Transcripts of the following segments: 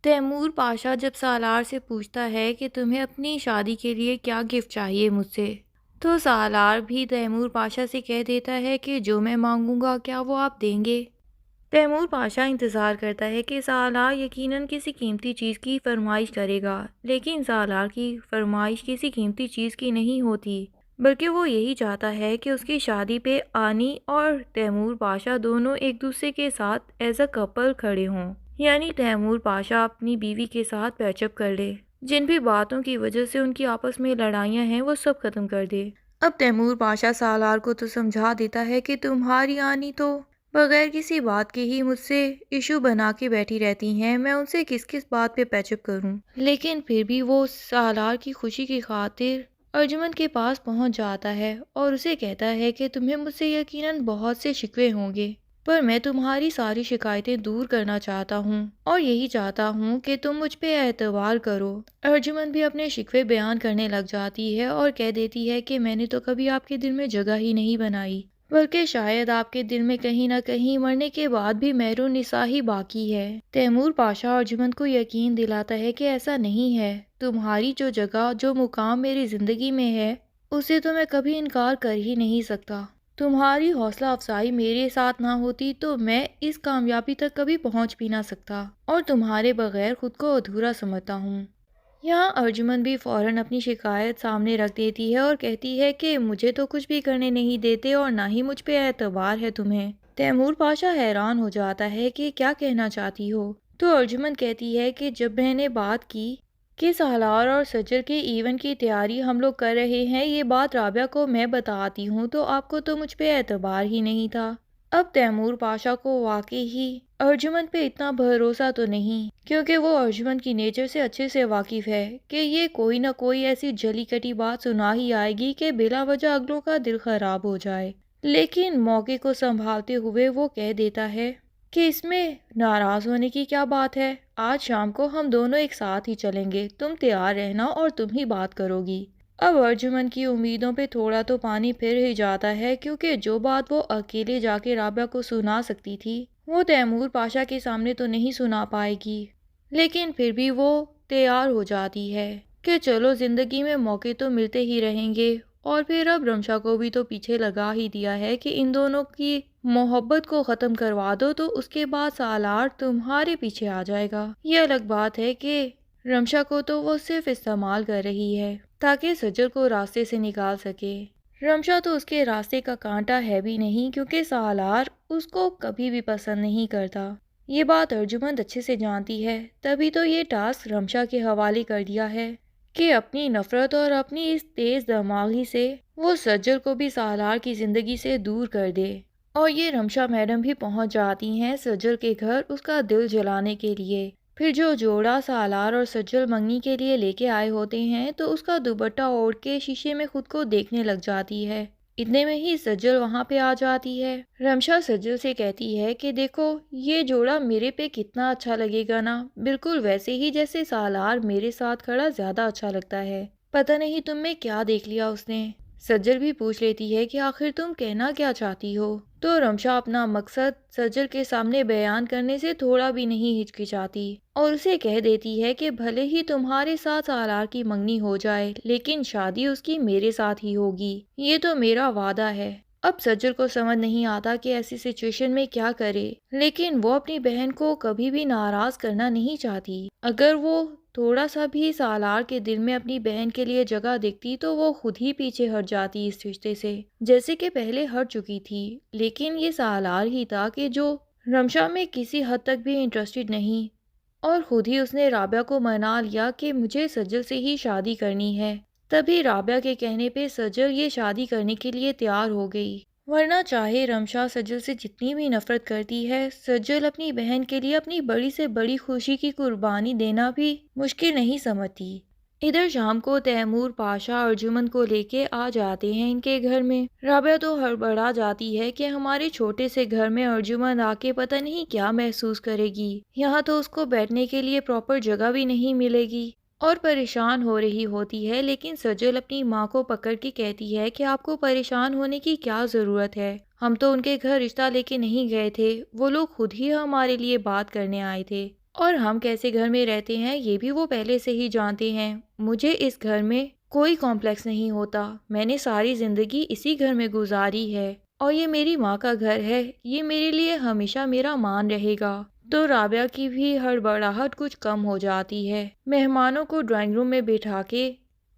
Timur Pasha جب سالار سے پوچھتا ہے کہ تمہیں اپنی شادی کے لیے کیا گفٹ چاہیے مجھ سے، تو سالار بھی تیمور پاشا سے کہہ دیتا ہے کہ جو میں مانگوں گا کیا وہ آپ دیں گے؟ تیمور پاشا انتظار کرتا ہے کہ سالار یقیناً کسی قیمتی چیز کی فرمائش کرے گا، لیکن سالار کی فرمائش کسی قیمتی چیز کی نہیں ہوتی، بلکہ وہ یہی چاہتا ہے کہ اس کی شادی پہ آنی اور تیمور پاشا دونوں ایک دوسرے کے ساتھ ایز اے کپل کھڑے ہوں، یعنی تیمور پاشا اپنی بیوی کے ساتھ پیچ اپ کر لے، جن بھی باتوں کی وجہ سے ان کی آپس میں لڑائیاں ہیں وہ سب ختم کر دے۔ اب تیمور پاشا سالار کو تو سمجھا دیتا ہے کہ تمہاری آنی تو بغیر کسی بات کے ہی مجھ سے ایشو بنا کے بیٹھی رہتی ہیں، میں ان سے کس کس بات پہ پیچ اپ کروں، لیکن پھر بھی وہ سالار کی خوشی کی خاطر ارجمن کے پاس پہنچ جاتا ہے اور اسے کہتا ہے کہ تمہیں مجھ سے یقیناً بہت سے شکوے ہوں گے، پر میں تمہاری ساری شکایتیں دور کرنا چاہتا ہوں اور یہی چاہتا ہوں کہ تم مجھ پہ اعتبار کرو۔ ارجمن بھی اپنے شکوے بیان کرنے لگ جاتی ہے اور کہہ دیتی ہے کہ میں نے تو کبھی آپ کے دل میں جگہ ہی نہیں بنائی، بلکہ شاید آپ کے دل میں کہیں نہ کہیں مرنے کے بعد بھی مہر و نساء ہی باقی ہے۔ تیمور پاشا ارجمن کو یقین دلاتا ہے کہ ایسا نہیں ہے، تمہاری جو جگہ جو مقام میری زندگی میں ہے اسے تو میں کبھی انکار کر ہی نہیں سکتا، تمہاری حوصلہ افزائی میرے ساتھ نہ ہوتی تو میں اس کامیابی تک کبھی پہنچ بھی نہ سکتا اور تمہارے بغیر خود کو ادھورا سمجھتا ہوں۔ یہاں ارجمن بھی فوراً اپنی شکایت سامنے رکھ دیتی ہے اور کہتی ہے کہ مجھے تو کچھ بھی کرنے نہیں دیتے اور نہ ہی مجھ پہ اعتبار ہے تمہیں۔ تیمور پاشا حیران ہو جاتا ہے کہ کیا کہنا چاہتی ہو، تو ارجمن کہتی ہے کہ جب میں نے بات کی کہ سالار اور سجل کے ایونٹ کی تیاری ہم لوگ کر رہے ہیں، یہ بات رابعہ کو میں بتاتی ہوں تو آپ کو تو مجھ پہ اعتبار ہی نہیں تھا۔ اب تیمور پاشا کو واقعی ہی ارجمن پہ اتنا بھروسہ تو نہیں، کیونکہ وہ ارجمن کی نیچر سے اچھے سے واقف ہے کہ یہ کوئی نہ کوئی ایسی جلی کٹی بات سنا ہی آئے گی کہ بلا وجہ اگلوں کا دل خراب ہو جائے، لیکن موقع کو سنبھالتے ہوئے وہ کہہ دیتا ہے کہ اس میں ناراض ہونے کی کیا بات ہے، آج شام کو ہم دونوں ایک ساتھ ہی چلیں گے، تم تیار رہنا اور تم ہی بات کرو گی۔ اب ارجمن کی امیدوں پہ تھوڑا تو پانی پھر ہی جاتا ہے، کیونکہ جو بات وہ اکیلے جا کے رابعہ کو سنا سکتی تھی وہ تیمور پاشا کے سامنے تو نہیں سنا پائے گی، لیکن پھر بھی وہ تیار ہو جاتی ہے کہ چلو زندگی میں موقع تو ملتے ہی رہیں گے، اور پھر اب رمشا کو بھی تو پیچھے لگا ہی دیا ہے کہ ان دونوں کی محبت کو ختم کروا دو تو اس کے بعد سالار تمہارے پیچھے آ جائے گا۔ یہ الگ بات ہے کہ رمشا کو تو وہ صرف استعمال کر رہی ہے تاکہ سجل کو راستے سے نکال سکے، رمشا تو اس کے راستے کا کانٹا ہے بھی نہیں، کیونکہ سالار اس کو کبھی بھی پسند نہیں کرتا۔ یہ بات ارجمن اچھے سے جانتی ہے، تبھی تو یہ ٹاسک رمشا کے حوالے کر دیا ہے کہ اپنی نفرت اور اپنی اس تیز دماغی سے وہ سجل کو بھی سالار کی زندگی سے دور کر دے۔ اور یہ رمشا میڈم بھی پہنچ جاتی ہیں سجل کے گھر اس کا دل جلانے کے لیے۔ پھر جو جوڑا سالار اور سجل منگنی کے لیے لے کے آئے ہوتے ہیں تو اس کا دوپٹہ اوڑھ کے شیشے میں خود کو دیکھنے لگ جاتی ہے، اتنے میں ہی سجل وہاں پہ آ جاتی ہے۔ رمشا سجل سے کہتی ہے کہ دیکھو یہ جوڑا میرے پہ کتنا اچھا لگے گا نا، بالکل ویسے ہی جیسے سالار میرے ساتھ کھڑا زیادہ اچھا لگتا ہے، پتہ نہیں تم میں کیا دیکھ لیا اس نے۔ سجل بھی پوچھ لیتی ہے کہ آخر تم کہنا کیا چاہتی ہو، تو رمشا اپنا مقصد سجل کے سامنے بیان کرنے سے تھوڑا بھی نہیں ہچکچاتی اور اسے کہہ دیتی ہے کہ بھلے ہی تمہارے ساتھ سالار کی منگنی ہو جائے لیکن شادی اس کی میرے ساتھ ہی ہوگی، یہ تو میرا وعدہ ہے۔ اب سجل کو سمجھ نہیں آتا کہ ایسی سچویشن میں کیا کرے، لیکن وہ اپنی بہن کو کبھی بھی ناراض کرنا نہیں چاہتی، اگر وہ تھوڑا سا بھی سالار کے دل میں اپنی بہن کے لیے جگہ دیکھتی تو وہ خود ہی پیچھے ہٹ جاتی اس رشتے سے، جیسے کہ پہلے ہٹ چکی تھی، لیکن یہ سالار ہی تھا کہ جو رمشا میں کسی حد تک بھی انٹرسٹڈ نہیں، اور خود ہی اس نے رابعہ کو منا لیا کہ مجھے سجل سے ہی شادی کرنی ہے۔ تبھی رابعہ کے کہنے پہ سجل یہ شادی کرنے کے لیے تیار ہو گئی، ورنہ چاہے رمشا سجل سے جتنی بھی نفرت کرتی ہے، سجل اپنی بہن کے لیے اپنی بڑی سے بڑی خوشی کی قربانی دینا بھی مشکل نہیں سمجھتی۔ ادھر شام کو تیمور پاشا ارجمن کو لے کے آ جاتے ہیں ان کے گھر میں۔ رابعہ تو ہڑبڑا جاتی ہے کہ ہمارے چھوٹے سے گھر میں ارجمن آ کے پتہ نہیں کیا محسوس کرے گی، یہاں تو اس کو بیٹھنے کے لیے پراپر جگہ بھی نہیں ملے گی، اور پریشان ہو رہی ہوتی ہے، لیکن سجل اپنی ماں کو پکڑ کے کہتی ہے کہ آپ کو پریشان ہونے کی کیا ضرورت ہے، ہم تو ان کے گھر رشتہ لے کے نہیں گئے تھے، وہ لوگ خود ہی ہمارے لیے بات کرنے آئے تھے، اور ہم کیسے گھر میں رہتے ہیں یہ بھی وہ پہلے سے ہی جانتے ہیں۔ مجھے اس گھر میں کوئی کمپلیکس نہیں ہوتا، میں نے ساری زندگی اسی گھر میں گزاری ہے اور یہ میری ماں کا گھر ہے، یہ میرے لیے ہمیشہ میرا مان رہے گا۔ تو رابعہ کی بھی ہڑبڑاہٹ کچھ کم ہو جاتی ہے۔ مہمانوں کو ڈرائنگ روم میں بٹھا کے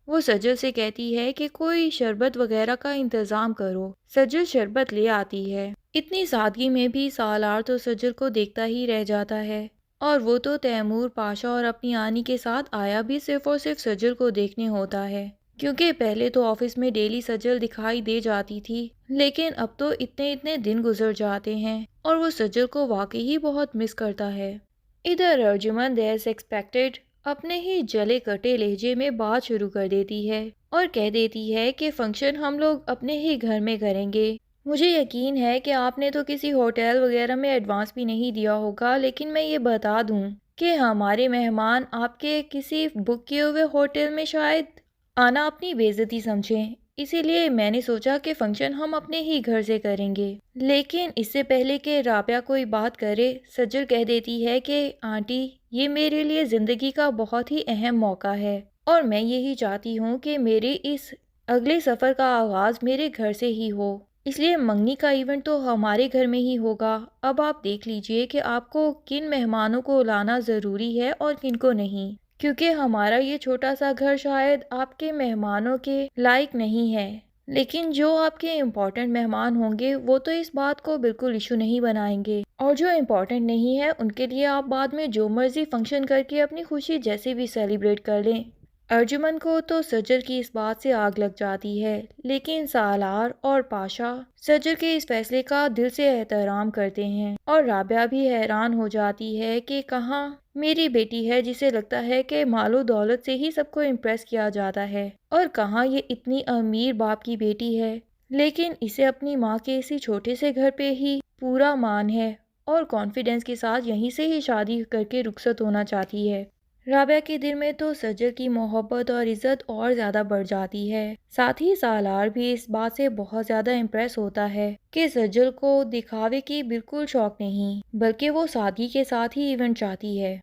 وہ سجل سے کہتی ہے کہ کوئی شربت وغیرہ کا انتظام کرو۔ سجل شربت لے آتی ہے۔ اتنی سادگی میں بھی سالار تو سجل کو دیکھتا ہی رہ جاتا ہے، اور وہ تو تیمور پاشا اور اپنی آنی کے ساتھ آیا بھی صرف اور صرف سجل کو دیکھنے ہوتا ہے، کیونکہ پہلے تو آفس میں ڈیلی سجل دکھائی دے جاتی تھی، لیکن اب تو اتنے دن گزر جاتے ہیں اور وہ سجل کو واقعی ہی بہت مس کرتا ہے۔ ادھر ارجمن ایز ایکسپیکٹڈ اپنے ہی جلے کٹے لہجے میں بات شروع کر دیتی ہے اور کہہ دیتی ہے کہ فنکشن ہم لوگ اپنے ہی گھر میں کریں گے۔ مجھے یقین ہے کہ آپ نے تو کسی ہوٹل وغیرہ میں ایڈوانس بھی نہیں دیا ہوگا، لیکن میں یہ بتا دوں کہ ہمارے مہمان آپ کے کسی بک کیے ہوئے ہوٹل میں شاید آنا اپنی بے عزتی سمجھیں، اسی لیے میں نے سوچا کہ فنکشن ہم اپنے ہی گھر سے کریں گے۔ لیکن اس سے پہلے کہ رابعہ کوئی بات کرے، سجل کہہ دیتی ہے کہ آنٹی، یہ میرے لیے زندگی کا بہت ہی اہم موقع ہے اور میں یہی چاہتی ہوں کہ میرے اس اگلے سفر کا آغاز میرے گھر سے ہی ہو، اس لیے منگنی کا ایونٹ تو ہمارے گھر میں ہی ہوگا۔ اب آپ دیکھ لیجئے کہ آپ کو کن مہمانوں کو لانا ضروری ہے اور کن کو نہیں، کیونکہ ہمارا یہ چھوٹا سا گھر شاید آپ کے مہمانوں کے لائق نہیں ہے، لیکن جو آپ کے امپورٹنٹ مہمان ہوں گے وہ تو اس بات کو بالکل ایشو نہیں بنائیں گے، اور جو امپورٹنٹ نہیں ہے ان کے لیے آپ بعد میں جو مرضی فنکشن کر کے اپنی خوشی جیسے بھی سیلیبریٹ کر لیں۔ ارجمن کو تو سجل کی اس بات سے آگ لگ جاتی ہے، لیکن سالار اور پاشا سجل کے اس فیصلے کا دل سے احترام کرتے ہیں، اور رابعہ بھی حیران ہو جاتی ہے کہ کہاں میری بیٹی ہے جسے لگتا ہے کہ مال و دولت سے ہی سب کو امپریس کیا جاتا ہے، اور کہاں یہ اتنی امیر باپ کی بیٹی ہے، لیکن اسے اپنی ماں کے اسی چھوٹے سے گھر پہ ہی پورا مان ہے اور کانفیڈنس کے ساتھ یہیں سے ہی شادی کر کے رخصت ہونا چاہتی ہے۔ رابعہ کے دل میں تو سجل کی محبت اور عزت اور زیادہ بڑھ جاتی ہے، ساتھ ہی سالار بھی اس بات سے بہت زیادہ امپریس ہوتا ہے کہ سجل کو دکھاوے کی بالکل شوق نہیں، بلکہ وہ سادگی کے ساتھ ہی ایونٹ چاہتی ہے۔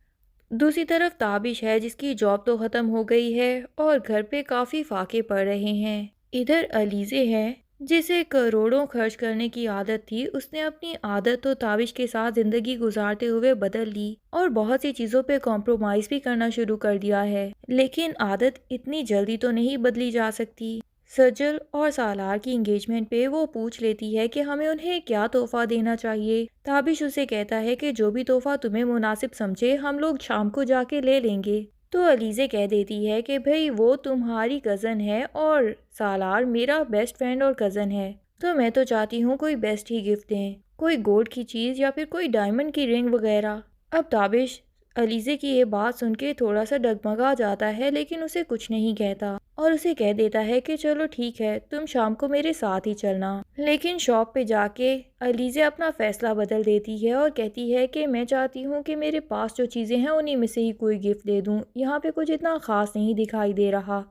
دوسری طرف تابش ہے جس کی جاب تو ختم ہو گئی ہے اور گھر پہ کافی فاقے پڑ رہے ہیں۔ ادھر علیزے ہے جسے کروڑوں خرچ کرنے کی عادت تھی، اس نے اپنی عادت تو تابش کے ساتھ زندگی گزارتے ہوئے بدل لی اور بہت سی چیزوں پہ کمپرومائز بھی کرنا شروع کر دیا ہے، لیکن عادت اتنی جلدی تو نہیں بدلی جا سکتی۔ سجل اور سالار کی انگیجمنٹ پہ وہ پوچھ لیتی ہے کہ ہمیں انہیں کیا تحفہ دینا چاہیے۔ تابش اسے کہتا ہے کہ جو بھی تحفہ تمہیں مناسب سمجھے ہم لوگ شام کو جا کے لے لیں گے۔ تو علیزے کہہ دیتی ہے کہ بھئی وہ تمہاری کزن ہے اور سالار میرا بیسٹ فرینڈ اور کزن ہے، تو میں تو چاہتی ہوں کوئی بیسٹ ہی گفٹ دیں، کوئی گولڈ کی چیز یا پھر کوئی ڈائمنڈ کی رنگ وغیرہ۔ اب تابش علیزے کی یہ بات سن کے تھوڑا سا ڈگمگا جاتا ہے، لیکن اسے کچھ نہیں کہتا اور اسے کہہ دیتا ہے کہ چلو ٹھیک ہے، تم شام کو میرے ساتھ ہی چلنا۔ لیکن شاپ پہ جا کے علیزے اپنا فیصلہ بدل دیتی ہے اور کہتی ہے کہ میں چاہتی ہوں کہ میرے پاس جو چیزیں ہیں انہی میں سے ہی کوئی گفٹ دے دوں، یہاں پہ کچھ اتنا خاص نہیں دکھائی دے رہا۔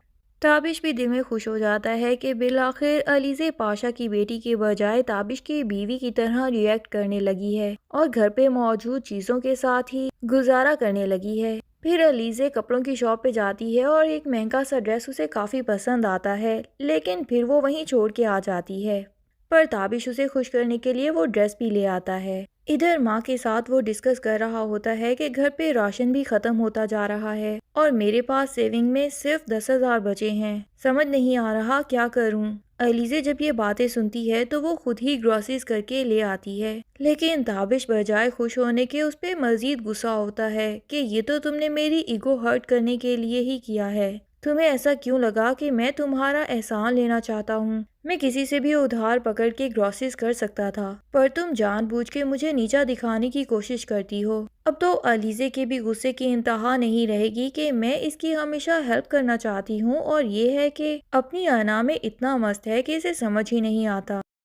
تابش بھی دل میں خوش ہو جاتا ہے کہ بالآخر علیزے پاشا کی بیٹی کے بجائے تابش کی بیوی کی طرح ری ایکٹ کرنے لگی ہے اور گھر پہ موجود چیزوں کے ساتھ ہی گزارا کرنے لگی ہے۔ پھر علیزے کپڑوں کی شاپ پہ جاتی ہے اور ایک مہنگا سا ڈریس اسے کافی پسند آتا ہے، لیکن پھر وہ وہیں چھوڑ کے آ جاتی ہے، پر تابش اسے خوش کرنے کے لیے وہ ڈریس بھی لے آتا ہے۔ ادھر ماں کے ساتھ وہ ڈسکس کر رہا ہوتا ہے کہ گھر پہ راشن بھی ختم ہوتا جا رہا ہے اور میرے پاس سیونگ میں صرف 10,000 بچے ہیں، سمجھ نہیں آ رہا کیا کروں۔ علیزے جب یہ باتیں سنتی ہے تو وہ خود ہی گروسریز کر کے لے آتی ہے، لیکن تابش بجائے خوش ہونے کے اس پہ مزید غصہ ہوتا ہے کہ یہ تو تم نے میری ایگو ہرٹ کرنے کے لیے ہی کیا ہے، تمہیں ایسا کیوں لگا کہ میں تمہارا احسان لینا چاہتا ہوں؟ میں کسی سے بھی ادھار پکڑ کے گروسریز کر سکتا تھا، پر تم جان بوجھ کے مجھے نیچا دکھانے کی کوشش کرتی ہو۔ اب تو علیزے کے بھی غصے کی انتہا نہیں رہے گی کہ میں اس کی ہمیشہ ہیلپ کرنا چاہتی ہوں اور یہ ہے کہ اپنی انا میں اتنا مست ہے کہ اسے سمجھ ہی نہیں آتا۔